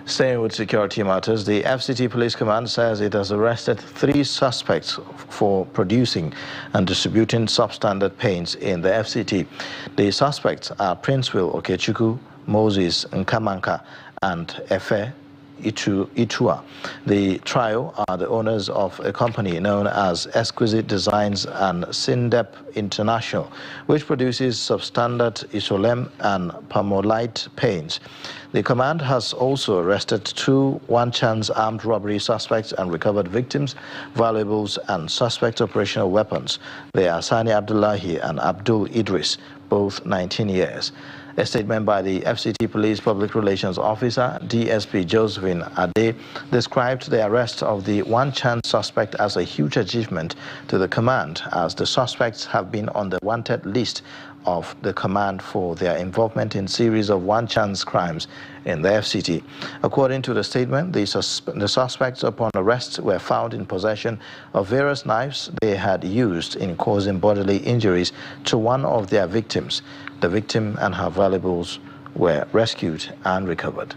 Staying with security matters, the FCT Police Command says it has arrested 3 suspects for producing and distributing substandard paints in the FCT. The suspects are Princewill Okechukwu, Moses Nwakanma, and Efe Itua. The trio are the owners of a company known as Exquisite Designs and Sindep International, which produces Substandard ISONEM and Permolit Paint. The command has also arrested 2 one-chance armed robbery suspects and recovered victims, valuables, and suspect operational weapons. They are Sani Abdullahi and Abdul Idris, both 19 years. A statement by the FCT Police Public Relations Officer, DSP Josephine Ade, described the arrest of the one-chance suspect as a huge achievement to the command, as the suspects have been on the wanted list of the command for their involvement in series of one-chance crimes in the FCT. According to the statement, the suspects upon arrest were found in possession of various knives they had used in causing bodily injuries to one of their victims. The victim and her valuables were rescued and recovered.